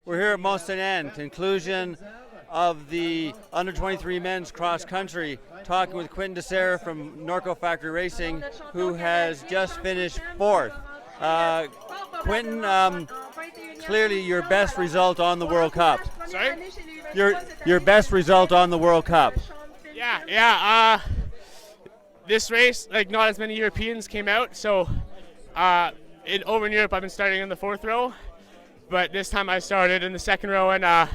We're here at Mont Ste, conclusion of the under-23 men's cross-country, talking with Quinton Disera from Norco Factory Racing, who has just finished fourth. Quinton, clearly your best result on the World Cup. Sorry? Your best result on the World Cup. Yeah. This race, like, not as many Europeans came out, so over in Europe I've been starting in the fourth row, but this time I started in the second row, and I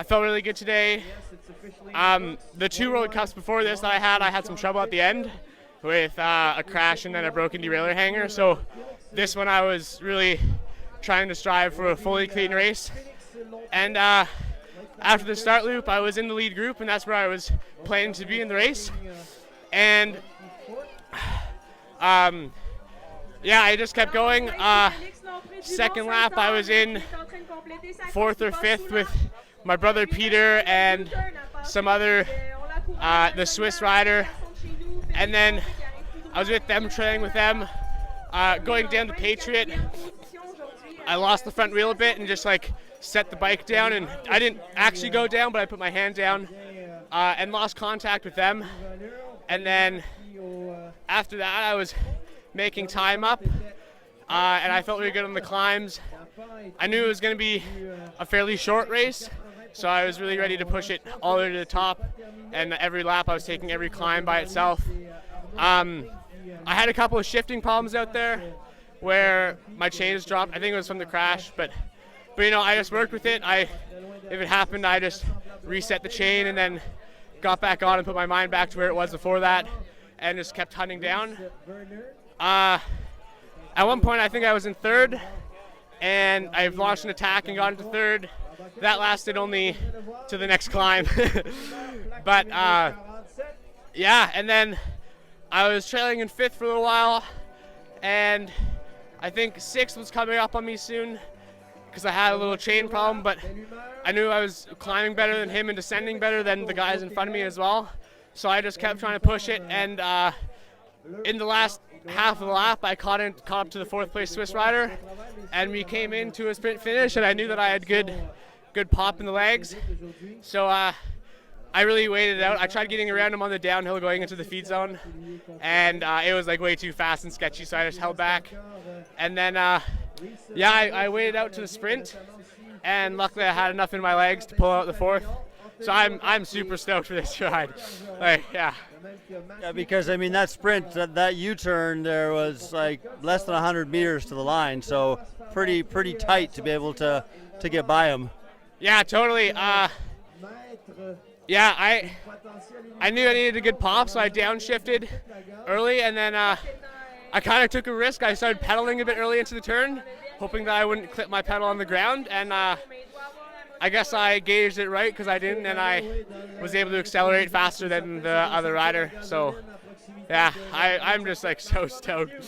felt really good today. The two World Cups before this that I had some trouble at the end with a crash and then a broken derailleur hanger, so this one I was really trying to strive for a fully clean race. And after the start loop I was in the lead group, and that's where I was planning to be in the race. And yeah, I just kept going. Second lap I was in fourth or fifth with my brother Peter and some other the Swiss rider, and then I was with them, trailing with them, going down the Patriot. I lost the front wheel a bit and just like set the bike down, and I didn't actually go down, but I put my hand down and lost contact with them. And then after that I was making time up, and I felt really good on the climbs. I knew it was going to be a fairly short race, so I was really ready to push it all the way to the top, and every lap I was taking every climb by itself. I had a couple of shifting problems out there where my chains dropped. I think it was from the crash, but you know, I just worked with it. If it happened, I just reset the chain and then got back on and put my mind back to where it was before that, and just kept hunting down. At one point I think I was in third, and I launched an attack and got into third. That lasted only to the next climb. But yeah, and then I was trailing in fifth for a little while, and I think sixth was coming up on me soon because I had a little chain problem, but I knew I was climbing better than him and descending better than the guys in front of me as well. So I just kept trying to push it, and in the last half of the lap I caught up to the fourth place Swiss rider, and we came into a sprint finish, and I knew that I had good pop in the legs. So I really waited it out. I tried getting around him on the downhill going into the feed zone, and it was like way too fast and sketchy, so I just held back. And then yeah, I waited out to the sprint, and luckily I had enough in my legs to pull out the fourth. So I'm super stoked for this ride. Like, yeah. Yeah, because I mean that sprint, that U-turn, there was like less than 100 meters to the line, so pretty tight to be able to get by him. Yeah, totally. Yeah, I knew I needed a good pop, so I downshifted early, and then I kind of took a risk. I started pedaling a bit early into the turn, hoping that I wouldn't clip my pedal on the ground, and I guess I gauged it right because I didn't, and I was able to accelerate faster than the other rider. So yeah, I'm just like so stoked.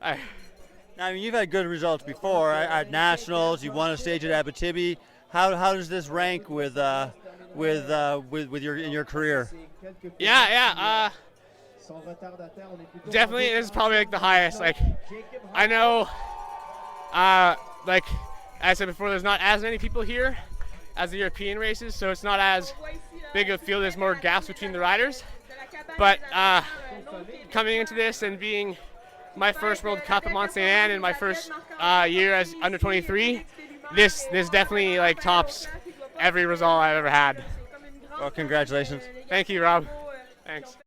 I mean, you've had good results before at nationals. You won a stage at Abitibi. How does this rank with your career? Yeah. Definitely, this is probably like the highest. Like, I know, like I said before, there's not as many people here as the European races, so it's not as big of a field. There's more gaps between the riders. But coming into this and being my first World Cup at Mont Ste and my first year as under 23, this definitely like tops every result I've ever had. Well, congratulations. Thank you, Rob. Thanks.